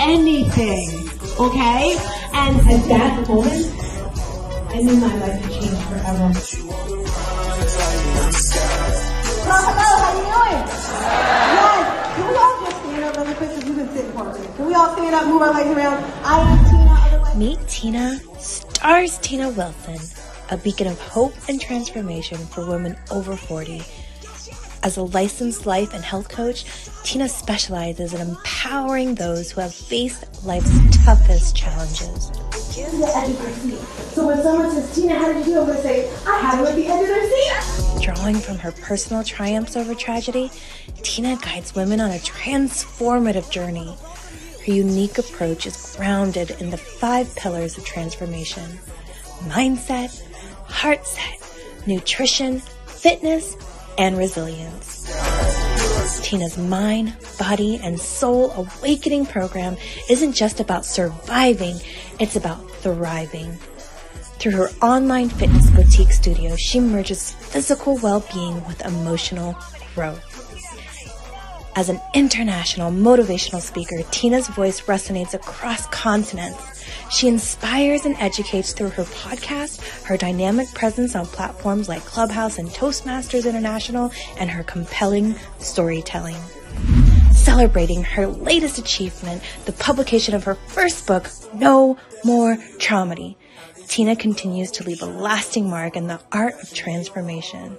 anything, okay? And at that moment, I knew my life had changed forever. Hello, how you doing? Yes. Can we all just stand up really quick because we've been sitting for a minute? Can we all stand up, move our legs around? I am Tina, otherwise... Meet Tina, Starztina Wilson, a beacon of hope and transformation for women over 40. As a licensed life and health coach, Tina specializes in empowering those who have faced life's toughest challenges. Here's the edge of their seat. So when someone says, Tina, how did you do? I'm going to say, I had them at the edge of their seat. Drawing from her personal triumphs over tragedy, Tina guides women on a transformative journey. Her unique approach is grounded in the 5 pillars of transformation: mindset, heart set, nutrition, fitness, and resilience. Tina's mind, body, and soul awakening program isn't just about surviving, it's about thriving. Through her online fitness boutique studio, she merges physical well-being with emotional growth. As an international motivational speaker, Tina's voice resonates across continents. She inspires and educates through her podcast, her dynamic presence on platforms like Clubhouse and Toastmasters International, and her compelling storytelling. Celebrating her latest achievement, the publication of her first book, No More Traumedy, Tina continues to leave a lasting mark in the art of transformation.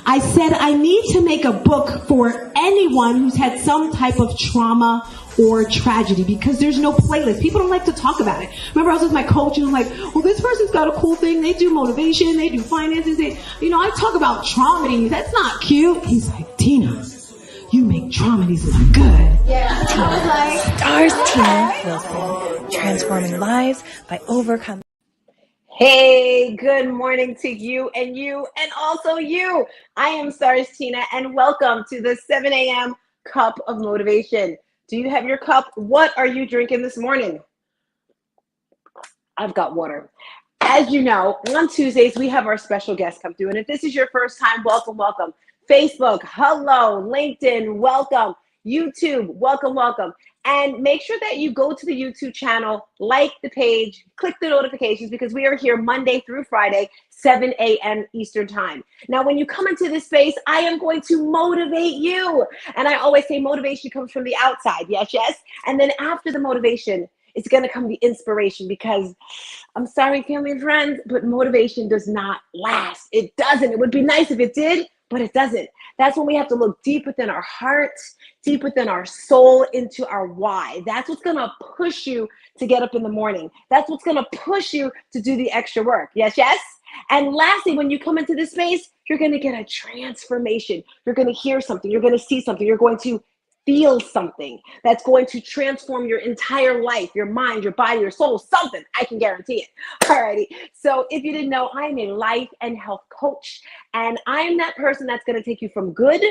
I said I need to make a book for anyone who's had some type of trauma or tragedy, because there's no playlist. People don't like to talk about it. Remember, I was with my coach and I'm like, well, this person's got a cool thing. They do motivation. They do finances. I talk about traumedies. That's not cute. He's like, Tina, you make traumedies look good. Yeah. Starztina Wilson, transforming lives by overcoming. Hey, good morning to you and also you. I am Starztina, and welcome to the 7 a.m. Cup of Motivation. Do you have your cup? What are you drinking this morning? I've got water. As you know, on Tuesdays, we have our special guests come through. And if this is your first time, welcome, welcome. Facebook, hello. LinkedIn, welcome. YouTube, welcome, welcome. And make sure that you go to the YouTube channel, like the page, click the notifications, because we are here Monday through Friday, 7 a.m. Eastern time. Now, when you come into this space, I am going to motivate you. And I always say motivation comes from the outside. Yes, yes. And then after the motivation, it's going to come the inspiration, because I'm sorry, family and friends, but motivation does not last. It doesn't. It would be nice if it did, but it doesn't. That's when we have to look deep within our heart, deep within our soul, into our why. That's what's going to push you to get up in the morning. That's what's going to push you to do the extra work. Yes, yes. And lastly, when you come into this space, you're going to get a transformation. You're going to hear something. You're going to see something. You're going to feel something that's going to transform your entire life, your mind, your body, your soul, something. I can guarantee it. Alrighty. So if you didn't know, I'm a life and health coach, and I'm that person that's going to take you from good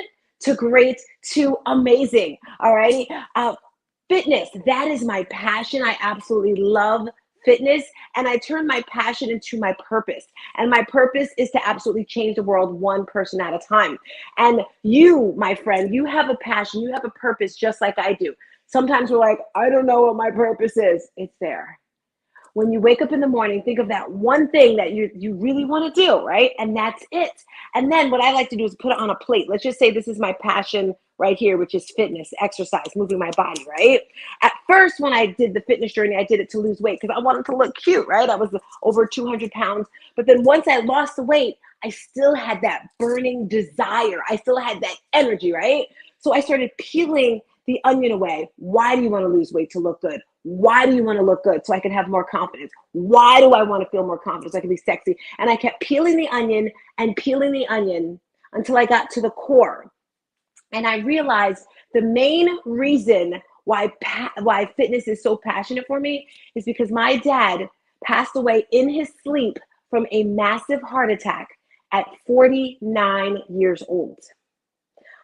to great to amazing. Alrighty. Fitness, that is my passion. I absolutely love fitness, and I turn my passion into my purpose. And my purpose is to absolutely change the world one person at a time. And you, my friend, you have a passion, you have a purpose just like I do. Sometimes we're like, I don't know what my purpose is. It's there. When you wake up in the morning, think of that one thing that you really want to do, right? And that's it. And then what I like to do is put it on a plate. Let's just say this is my passion right here, which is fitness, exercise, moving my body, right? At first, when I did the fitness journey, I did it to lose weight because I wanted to look cute, right? I was over 200 pounds. But then once I lost the weight, I still had that burning desire. I still had that energy, right? So I started peeling the onion away. Why do you want to lose weight? To look good. Why do you want to look good? So I can have more confidence. Why do I want to feel more confidence? So I can be sexy. And I kept peeling the onion and peeling the onion until I got to the core. And I realized the main reason why fitness is so passionate for me is because my dad passed away in his sleep from a massive heart attack at 49 years old.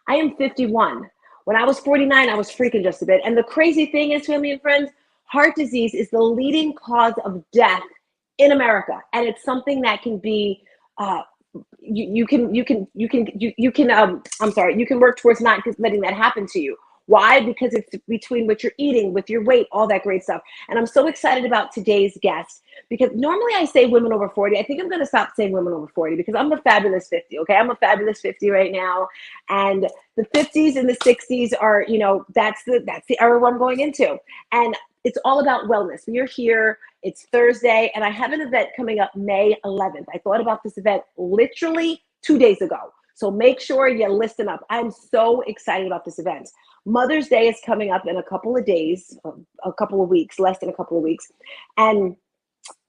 I am 51. When I was 49, I was freaking just a bit. And the crazy thing is, family and friends, heart disease is the leading cause of death in America. And it's something that can be, you can work towards not letting that happen to you. Why? Because it's between what you're eating, with your weight, all that great stuff. And I'm so excited about today's guest because normally I say women over 40. I think I'm going to stop saying women over 40 because I'm a fabulous 50. Okay. I'm a fabulous 50 right now. And the 50s and the 60s are, that's the era I'm going into. And it's all about wellness. We are here. It's Thursday, and I have an event coming up May 11th. I thought about this event literally 2 days ago. So make sure you listen up. I'm so excited about this event. Mother's Day is coming up in a couple of days, a couple of weeks, less than a couple of weeks. And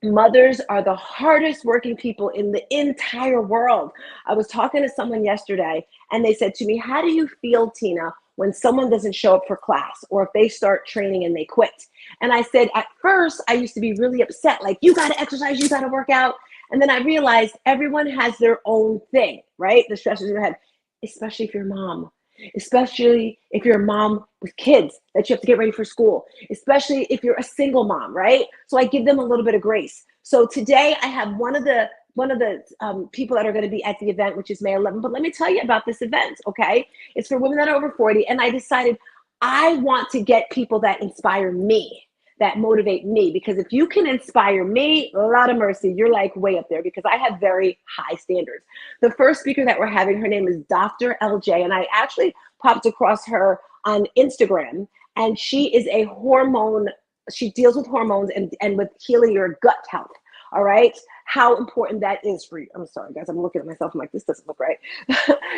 mothers are the hardest working people in the entire world. I was talking to someone yesterday, and they said to me, how do you feel, Tina, when someone doesn't show up for class or if they start training and they quit? And I said, at first, I used to be really upset, like, you got to exercise, you got to work out. And then I realized everyone has their own thing, right? The stressors in your head, especially if you're a mom, especially if you're a mom with kids that you have to get ready for school, especially if you're a single mom, right? So I give them a little bit of grace. So today I have one of the people that are going to be at the event, which is May 11th. But let me tell you about this event, okay? It's for women that are over 40. And I decided I want to get people that inspire me, that motivate me. Because if you can inspire me, a lot of mercy, you're like way up there because I have very high standards. The first speaker that we're having, her name is Dr. LJ. And I actually popped across her on Instagram. And she is she deals with hormones and with healing your gut health. All right. How important that is for you. I'm sorry, guys. I'm looking at myself. I'm like, this doesn't look right.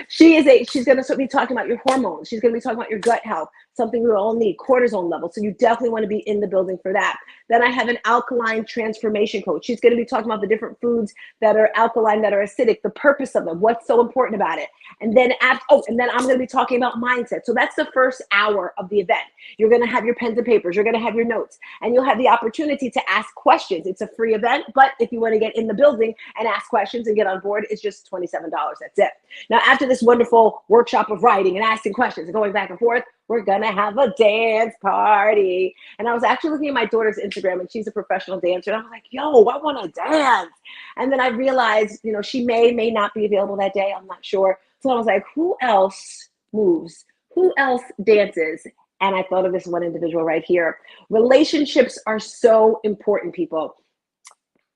She's going to be talking about your hormones. She's going to be talking about your gut health, something we all need, cortisol level. So you definitely want to be in the building for that. Then I have an alkaline transformation coach. She's going to be talking about the different foods that are alkaline, that are acidic, the purpose of them, what's so important about it. And then I'm going to be talking about mindset. So that's the first hour of the event. You're going to have your pens and papers. You're going to have your notes, and you'll have the opportunity to ask questions. It's a free event, but if you want to get in the building and ask questions and get on board, it's just $27. That's it. Now, after this wonderful workshop of writing and asking questions and going back and forth, we're going to have a dance party. And I was actually looking at my daughter's Instagram, and she's a professional dancer. And I was like, yo, I want to dance. And then I realized, she may not be available that day. I'm not sure. So I was like, who else moves? Who else dances? And I thought of this one individual right here. Relationships are so important, people.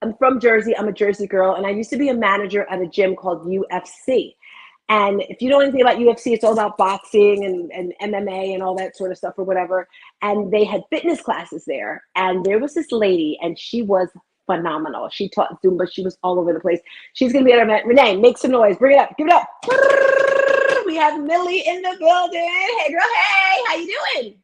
I'm from Jersey. I'm a Jersey girl. And I used to be a manager at a gym called UFC. And if you know anything about UFC, it's all about boxing and MMA and all that sort of stuff or whatever. And they had fitness classes there. And there was this lady, and she was phenomenal. She taught Zumba. She was all over the place. She's going to be at our event. Renee, make some noise. Bring it up. Give it up. We have Millie in the building. Hey, girl. Hey, how you doing?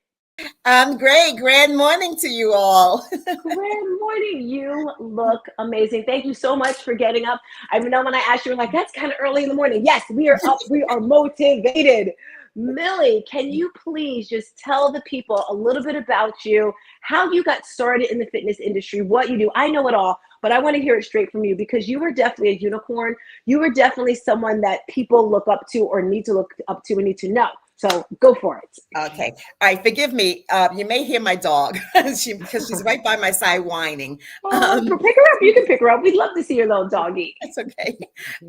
I'm great. Grand morning to you all. Grand morning. You look amazing. Thank you so much for getting up. I know when I asked you, you're like, that's kind of early in the morning. Yes, we are up. We are motivated. Millie, can you please just tell the people a little bit about you, how you got started in the fitness industry, what you do? I know it all, but I want to hear it straight from you because you were definitely a unicorn. You were definitely someone that people look up to or need to look up to and need to know. So go for it. Okay. All right. Forgive me. You may hear my dog because she's right by my side whining. Pick her up. You can pick her up. We'd love to see your little doggy. It's okay.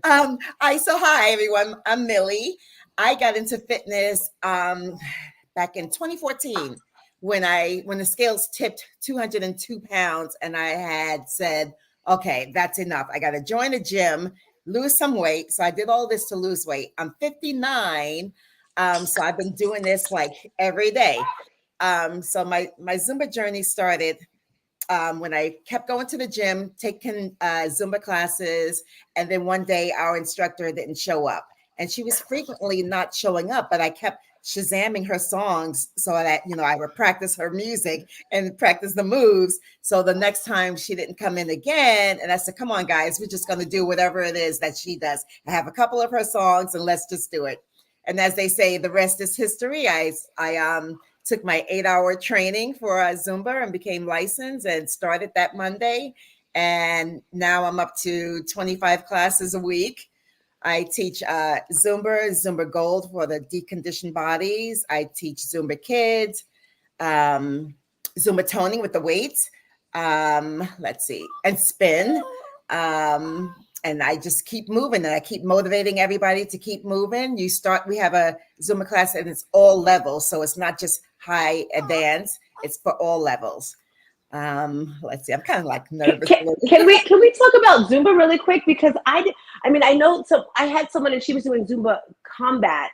All right. So hi, everyone. I'm Millie. I got into fitness back in 2014 when the scales tipped 202 pounds, and I had said, okay, that's enough. I got to join a gym, lose some weight. So I did all this to lose weight. I'm 59. So I've been doing this like every day. So my Zumba journey started when I kept going to the gym, taking Zumba classes. And then one day our instructor didn't show up, and she was frequently not showing up, but I kept Shazamming her songs so that, I would practice her music and practice the moves. So the next time she didn't come in again, and I said, come on, guys, we're just going to do whatever it is that she does. I have a couple of her songs and let's just do it. And as they say, the rest is history. I took my 8-hour training for Zumba and became licensed and started that Monday. And now I'm up to 25 classes a week. I teach Zumba Gold for the deconditioned bodies. I teach Zumba Kids, Zumba toning with the weights. And spin. and I just keep moving, and I keep motivating everybody to keep moving. We have a Zumba class, and it's all levels. So it's not just high advanced, it's for all levels. Let's see, I'm kind of like nervous. Can we talk about Zumba really quick? Because I know, so I had someone and she was doing Zumba combat,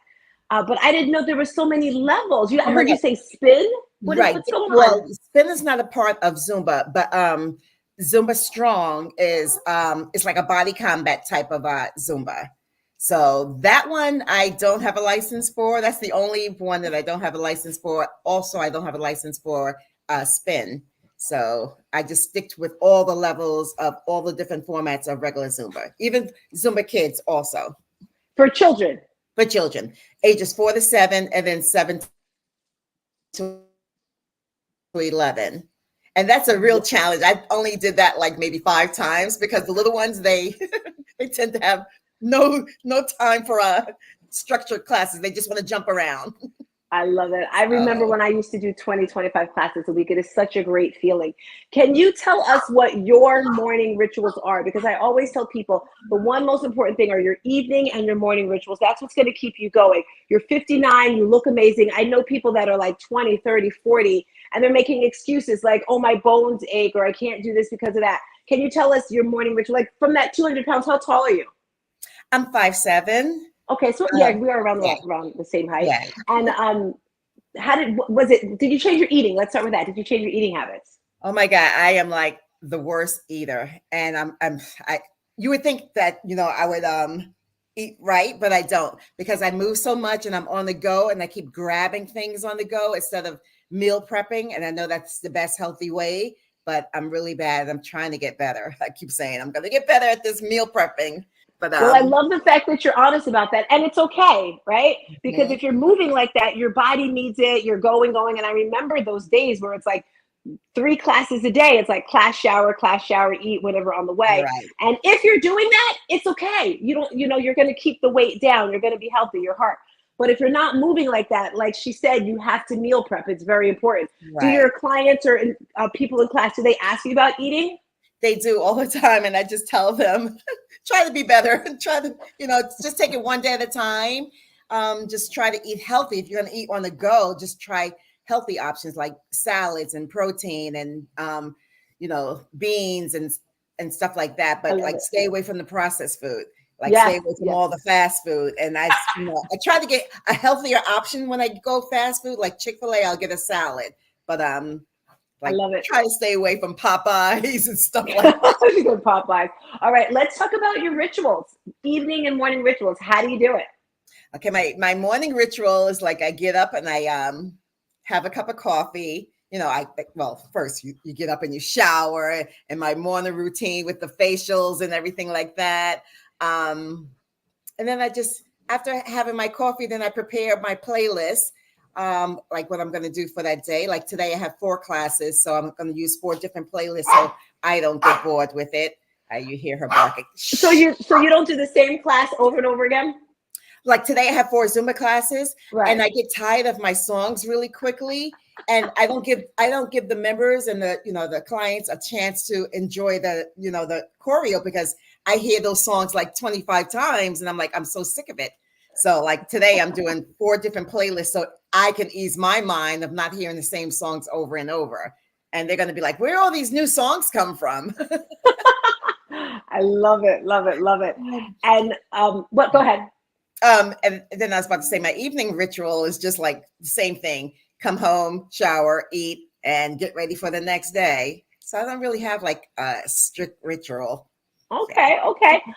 but I didn't know there were so many levels. I heard you say spin. What's going on? Well, spin is not a part of Zumba, but Zumba Strong is it's like a body combat type of Zumba. So that one I don't have a license for. That's the only one that I don't have a license for. Also, I don't have a license for spin. So I just stick with all the levels of all the different formats of regular Zumba, even Zumba Kids also. For children? For children, ages 4 to 7, and then 7 to 11. And that's a real challenge. I only did that like maybe 5 times because the little ones, they tend to have no time for structured classes. They just want to jump around. I love it. I remember when I used to do 20, 25 classes a week. It is such a great feeling. Can you tell us what your morning rituals are? Because I always tell people the one most important thing are your evening and your morning rituals. That's what's going to keep you going. You're 59, you look amazing. I know people that are like 20, 30, 40, and they're making excuses like, oh, my bones ache, or I can't do this because of that. Can you tell us your morning ritual? Like from that 200 pounds, how tall are you? I'm 5'7". Okay, so yeah, we are around the same height. Yeah. And did you change your eating? Let's start with that. Did you change your eating habits? Oh my God, I am like the worst eater. And you would think that, I would eat right, but I don't, because I move so much and I'm on the go and I keep grabbing things on the go instead of meal prepping. And I know that's the best healthy way, but I'm really bad. I'm trying to get better. I keep saying I'm going to get better at this meal prepping. But, well, I love the fact that you're honest about that. And it's okay, right? Because if you're moving like that, your body needs it. You're going. And I remember those days where it's like 3 classes a day. It's like class, shower, eat, whatever on the way. Right. And if you're doing that, it's okay. You're going to keep the weight down. You're going to be healthy, your heart. But if you're not moving like that, like she said, you have to meal prep. It's very important. Right. Do your clients or people in class, do they ask you about eating? They do all the time. And I just tell them, try to be better. Try to, just take it one day at a time. Just try to eat healthy. If you're going to eat on the go, just try healthy options like salads and protein and, beans and stuff like that. But like stay away from the processed food. Like stay away from all the fast food. And I try to get a healthier option when I go fast food, like Chick-fil-A, I'll get a salad. But I love it. Try to stay away from Popeyes and stuff like that. Good Popeyes. All right, let's talk about your rituals, evening and morning rituals. How do you do it? Okay, my morning ritual is like I get up and I have a cup of coffee. First you get up and you shower, and my morning routine with the facials and everything like that. And then I just, after having my coffee, then I prepare my playlist. Like what I'm going to do for that day. Like today I have 4 classes, so I'm going to use 4 different playlists so I don't get bored with it. You hear her barking. So you don't do the same class over and over again? Like today I have 4 Zumba classes, right, and I get tired of my songs really quickly, and I don't give the members and the clients a chance to enjoy the choreo, because I hear those songs like 25 times and I'm like, I'm so sick of it. So like today I'm doing 4 different playlists so I can ease my mind of not hearing the same songs over and over. And they're going to be like, where all these new songs come from? I love it. Love it. Love it. And go ahead. And then I was about to say my evening ritual is just like the same thing. Come home, shower, eat, and get ready for the next day. So I don't really have like a strict ritual. Okay.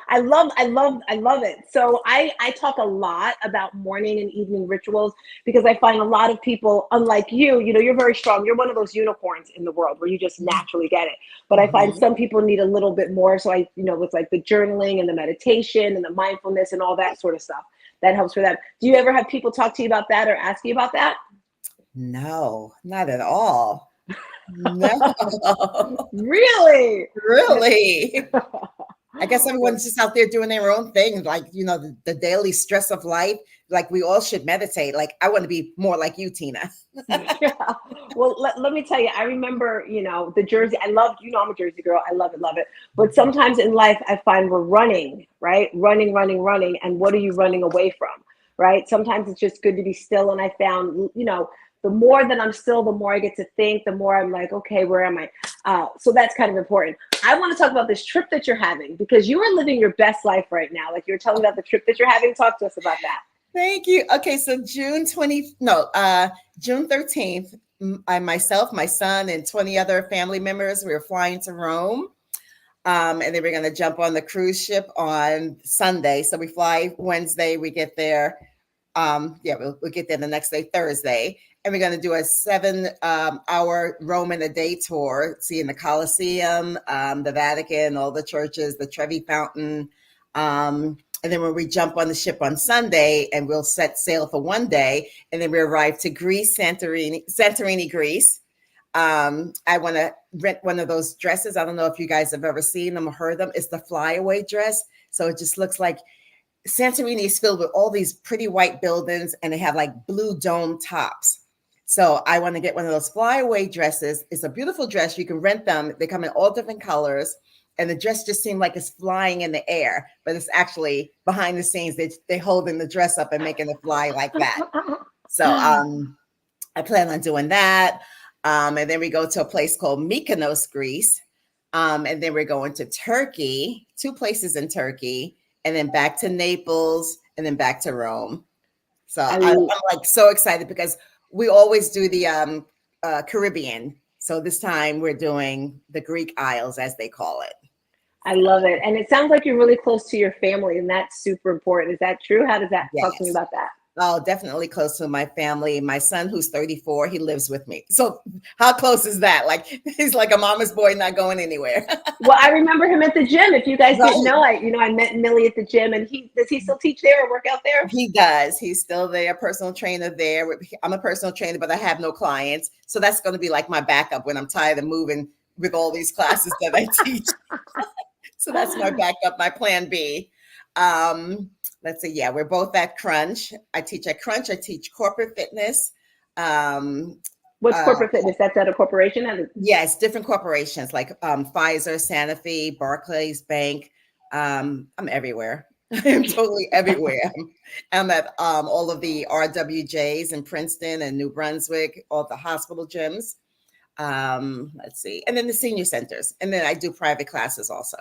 I love it. So I talk a lot about morning and evening rituals because I find a lot of people, unlike you, you're very strong. You're one of those unicorns in the world where you just naturally get it. But I find some people need a little bit more. So with like the journaling and the meditation and the mindfulness and all that sort of stuff, that helps for them. Do you ever have people talk to you about that or ask you about that? No, not at all. No. Really? I guess everyone's just out there doing their own thing. Like, the daily stress of life. like we all should meditate. Like I want to be more like you, Tina. Yeah. Well, let me tell you, I remember, the Jersey. I love, I'm a Jersey girl. I love it, love it. But sometimes in life, I find we're running, right? Running. And what are you running away from, right? Sometimes it's just good to be still. And I found, the more that I'm still, the more I get to think, the more I'm like, okay, where am I? So that's kind of important. I want to talk about this trip that you're having, because you are living your best life right now. Like you were telling about the trip that you're having. Talk to us about that. Thank you. Okay, so June 13th, myself, my son, and 20 other family members, we were flying to Rome. And then we're going to jump on the cruise ship on Sunday. So we fly Wednesday, we get there. We'll get there the next day, Thursday. And we're going to do a 7-hour Rome in a day tour, seeing the Colosseum, the Vatican, all the churches, the Trevi Fountain. And then when we jump on the ship on Sunday, and we'll set sail for one day, and then we arrive to Greece, Santorini, Greece. I want to rent one of those dresses. I don't know if you guys have ever seen them or heard them. It's the flyaway dress. So it just looks like Santorini is filled with all these pretty white buildings, and they have like blue dome tops. So I want to get one of those flyaway dresses. It's a beautiful dress. You can rent them. They come in all different colors. And the dress just seemed like it's flying in the air, but it's actually behind the scenes. They holding the dress up and making it fly like that. So I plan on doing that. And then we go to a place called Mykonos, Greece. And then we're going to Turkey, 2 places in Turkey, and then back to Naples, and then back to Rome. So I'm like so excited because we always do the Caribbean. So this time we're doing the Greek Isles, as they call it. I love it. And it sounds like you're really close to your family, and that's super important. Is that true? How does that talk to me about that? Oh, definitely close to my family. My son, who's 34, he lives with me. So how close is that? Like, he's like a mama's boy, not going anywhere. Well, I remember him at the gym. If you guys didn't know, I met Millie at the gym, and does he still teach there or work out there? He does. He's still there, personal trainer there. I'm a personal trainer, but I have no clients. So that's going to be like my backup when I'm tired of moving with all these classes that I teach. So that's my backup, my plan B. Let's see. Yeah, we're both at Crunch. I teach at Crunch. I teach corporate fitness. What's corporate fitness? That's at a corporation? Yes, different corporations like Pfizer, Sanofi, Barclays Bank. I'm everywhere. I'm totally everywhere. I'm at all of the RWJs in Princeton and New Brunswick, all the hospital gyms. Let's see. And then the senior centers. And then I do private classes also.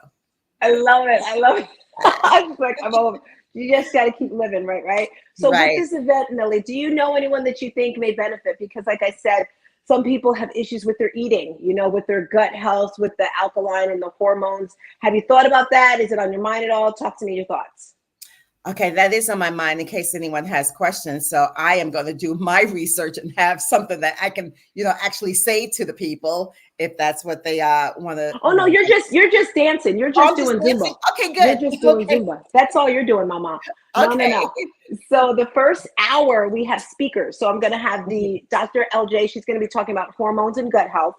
I love it. I'm all over. You just got to keep living, right? So with this event, Millie, do you know anyone that you think may benefit? Because like I said, some people have issues with their eating, with their gut health, with the alkaline and the hormones. Have you thought about that? Is it on your mind at all? Talk to me your thoughts. Okay, that is on my mind in case anyone has questions. So I am going to do my research and have something that I can, actually say to the people if that's what they want to. Oh no, you're just dancing. You're just doing Zumba. Okay, good. You're just doing Zumba. That's all you're doing, Mama. No. So the first hour we have speakers. So I'm going to have the Dr. LJ. She's going to be talking about hormones and gut health.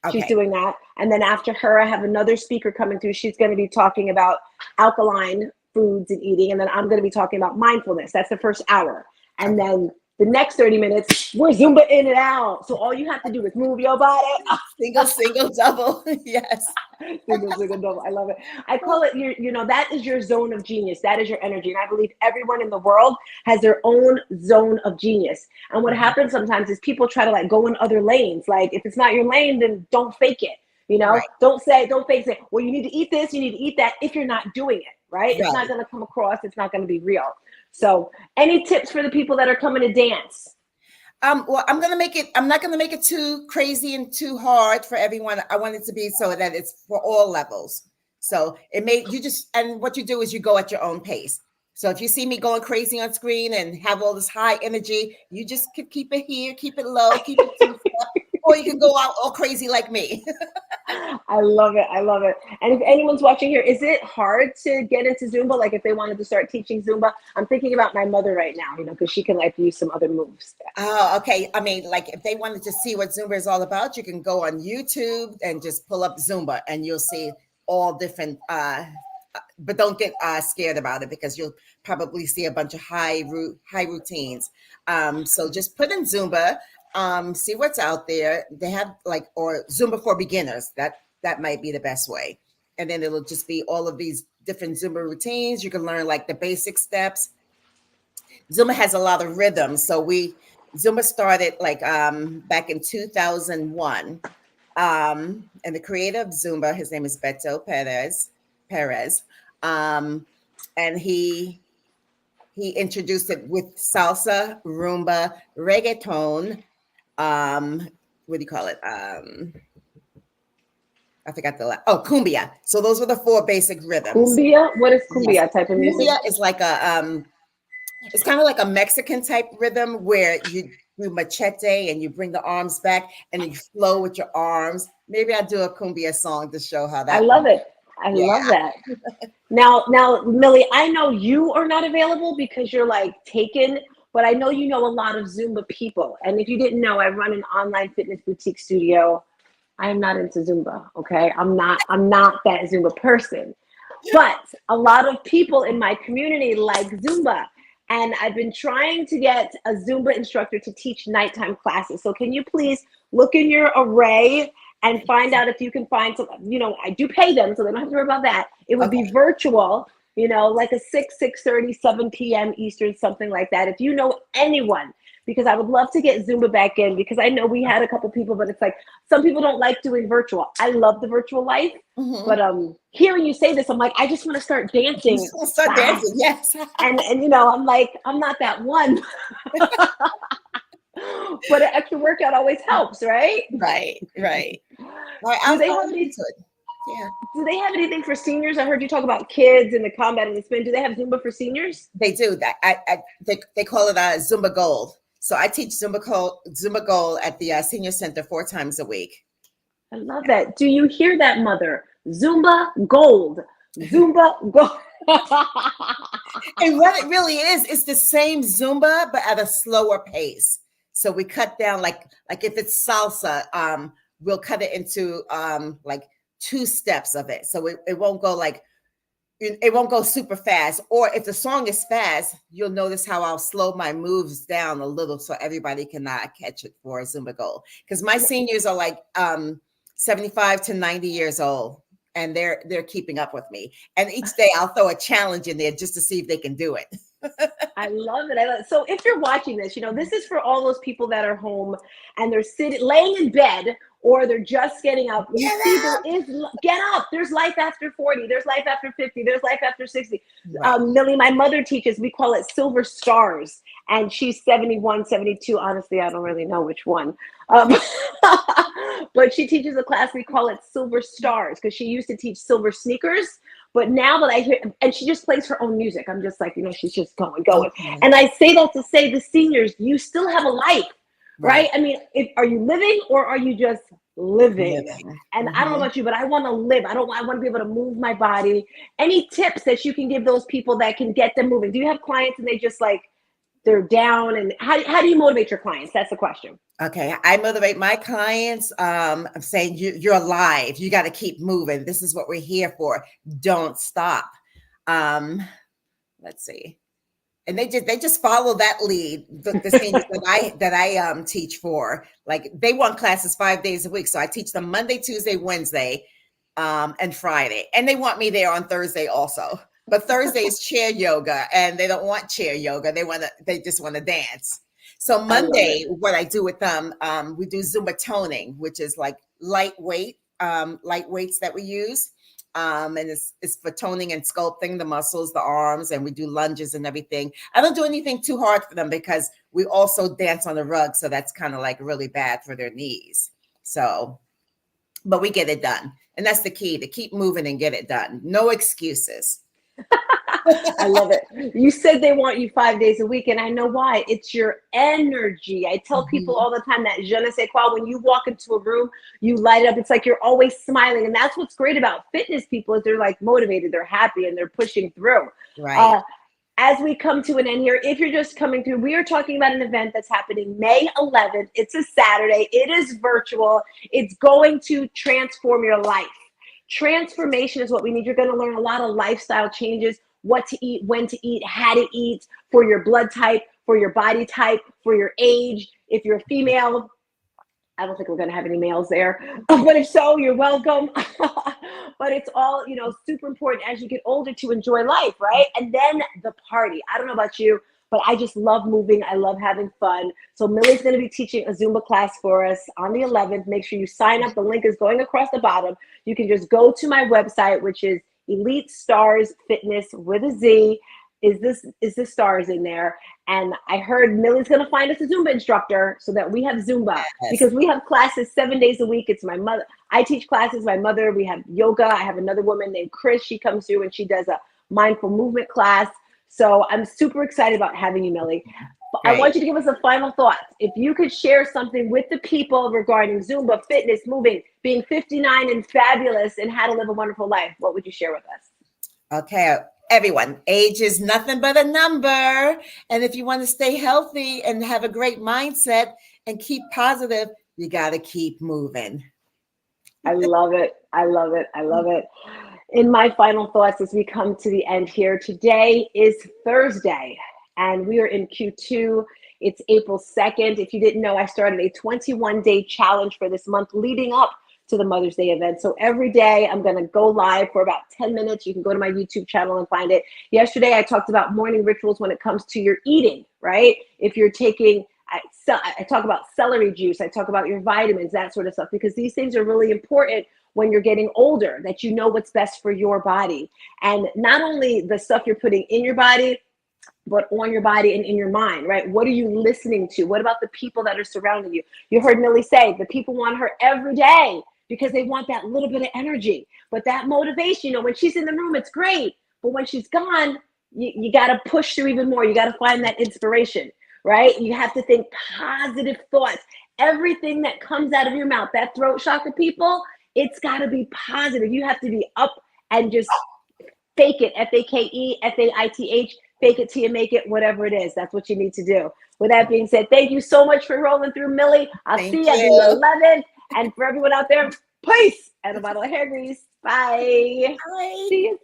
Okay. She's doing that. And then after her, I have another speaker coming through. She's going to be talking about alkaline foods and eating, and then I'm going to be talking about mindfulness. That's the first hour, and then the next 30 minutes we're Zumba in and out. So all you have to do is move your body. Single, double. Yes. Single, double. I love it. I call it that is your zone of genius. That is your energy, and I believe everyone in the world has their own zone of genius. And what happens sometimes is people try to like go in other lanes. Like if it's not your lane, then don't fake it. Don't fake it. Well, you need to eat this, you need to eat that if you're not doing it. Right? It's not going to come across. It's not going to be real. So any tips for the people that are coming to dance? Well, I'm not going to make it too crazy and too hard for everyone. I want it to be so that it's for all levels. So and what you do is you go at your own pace. So if you see me going crazy on screen and have all this high energy, you just keep it here, keep it low, keep it to or you can go out all crazy like me. I love it. And if anyone's watching here, is it hard to get into Zumba? Like if they wanted to start teaching Zumba, I'm thinking about my mother right now, because she can like use some other moves. Oh, okay. I mean, like if they wanted to see what Zumba is all about, you can go on YouTube and just pull up Zumba and you'll see all different but don't get scared about it because you'll probably see a bunch of high routines. So just put in Zumba, see what's out there. They have or Zumba for beginners. That might be the best way. And then it'll just be all of these different Zumba routines. You can learn the basic steps. Zumba has a lot of rhythms. So Zumba started back in 2001. And the creator of Zumba, his name is Beto Perez. And he introduced it with salsa, rumba, reggaeton. What do you call it? I forgot cumbia. So those were the 4 basic rhythms. Cumbia? What is cumbia? Yes. Type of music? Cumbia is it's kind of like a Mexican type rhythm where you do machete and you bring the arms back and you flow with your arms. Maybe I'll do a cumbia song to show how that. I love it. I love that. Now, Millie, I know you are not available because you're taken, but I know you know a lot of Zumba people. And if you didn't know, I run an online fitness boutique studio. I am not into Zumba. Okay. I'm not that Zumba person, but a lot of people in my community like Zumba. And I've been trying to get a Zumba instructor to teach nighttime classes. So can you please look in your array and find out if you can find some, I do pay them, so they don't have to worry about that. It would be virtual, like a 6:30, 7 p.m. Eastern, something like that. If you know anyone, because I would love to get Zumba back in, because I know we had a couple people, but it's some people don't like doing virtual. I love the virtual life, but hearing you say this, I'm I just want to start dancing. Start dancing, yes. and I'm I'm not that one. But an extra workout always helps, right? Right. Do they have anything for seniors? I heard you talk about kids and the combat and the spin. Do they have Zumba for seniors? They do. They call it Zumba Gold. So I teach Zumba Gold at the senior center 4 times a week. I love that. Do you hear that, mother? Zumba Gold. Zumba Gold. And what it really is, it's the same Zumba, but at a slower pace. So we cut down, like if it's salsa, we'll cut it into 2 steps of it. So it won't go it won't go super fast. Or if the song is fast, you'll notice how I'll slow my moves down a little so everybody can catch it for a Zumba Gold. Because my seniors are 75 to 90 years old, and they're keeping up with me. And each day I'll throw a challenge in there just to see if they can do it. I love it. So if you're watching this, this is for all those people that are home and they're laying in bed, or they're just getting up. Get up. There's life after 40. There's life after 50. There's life after 60. Right. Millie, my mother teaches, we call it Silver Stars. And she's 71, 72. Honestly, I don't really know which one. But she teaches a class, we call it Silver Stars, because she used to teach Silver Sneakers. But now that I hear, and she just plays her own music, I'm just she's just going. Okay. And I say that to say, the seniors, you still have a life. Right? I mean, are you living or are you just living? And I don't know about you, but I want to live. I want to be able to move my body. Any tips that you can give those people that can get them moving? Do you have clients and they just they're down? And how do you motivate your clients? That's the question. Okay. I motivate my clients. I'm saying you're alive. You got to keep moving. This is what we're here for. Don't stop. Let's see. And they just follow that lead. The seniors that I teach for, they want classes 5 days a week. So I teach them Monday, Tuesday, Wednesday, and Friday. And they want me there on Thursday also. But Thursday is chair yoga, and they don't want chair yoga. They just want to dance. So Monday, what I do with them, we do Zumba toning, which is light weights that we use. And it's for toning and sculpting the muscles, the arms, and we do lunges and everything. I don't do anything too hard for them because we also dance on the rug. So that's kind of really bad for their knees. So, but we get it done. And that's the key, to keep moving and get it done. No excuses. I love it. You said they want you 5 days a week, and I know why. It's your energy. I tell people all the time that je ne sais quoi, when you walk into a room, you light up. It's you're always smiling. And that's what's great about fitness people, is they're motivated, they're happy, and they're pushing through. Right. As we come to an end here, if you're just coming through, we are talking about an event that's happening May 11th. It's a Saturday. It is virtual. It's going to transform your life. Transformation is what we need. You're going to learn a lot of lifestyle changes, what to eat, when to eat, how to eat, for your blood type, for your body type, for your age. If you're a female, I don't think we're going to have any males there, but if so, you're welcome. But it's all, super important as you get older to enjoy life, right? And then the party. I don't know about you, but I just love moving. I love having fun. So Millie's going to be teaching a Zumba class for us on the 11th. Make sure you sign up. The link is going across the bottom. You can just go to my website, which is Elite Stars Fitness with a Z. Is the stars in there? And I heard Millie's going to find us a Zumba instructor so that we have Zumba, because we have classes 7 days a week. It's my mother. I teach classes. My mother, we have yoga. I have another woman named Chris. She comes through and she does a mindful movement class. So I'm super excited about having you, Millie. Right. I want you to give us a final thought. If you could share something with the people regarding Zumba, fitness, moving, being 59 and fabulous, and how to live a wonderful life, what would you share with us? Okay. Everyone, age is nothing but a number. And if you want to stay healthy and have a great mindset and keep positive, you got to keep moving. I love it. I love it. I love it. In my final thoughts, as we come to the end here, today is Thursday and we are in Q2. It's April 2nd. If you didn't know, I started a 21-day challenge for this month leading up to the Mother's Day event. So every day I'm going to go live for about 10 minutes. You can go to my YouTube channel and find it. Yesterday, I talked about morning rituals when it comes to your eating, right? If you're taking, I talk about celery juice. I talk about your vitamins, that sort of stuff, because these things are really important when you're getting older, that you know what's best for your body. And not only the stuff you're putting in your body, but on your body and in your mind, right? What are you listening to? What about the people that are surrounding you? You heard Millie say the people want her every day, because they want that little bit of energy. But that motivation, when she's in the room, it's great. But when she's gone, you got to push through even more. You got to find that inspiration, right? You have to think positive thoughts. Everything that comes out of your mouth, that throat chakra, people, it's got to be positive. You have to be up and just fake it, F-A-K-E, F-A-I-T-H, fake it till you make it, whatever it is. That's what you need to do. With that being said, thank you so much for rolling through, Millie. I'll see you at the 11th. And for everyone out there, peace and a bottle of hair grease. Bye. Bye. See you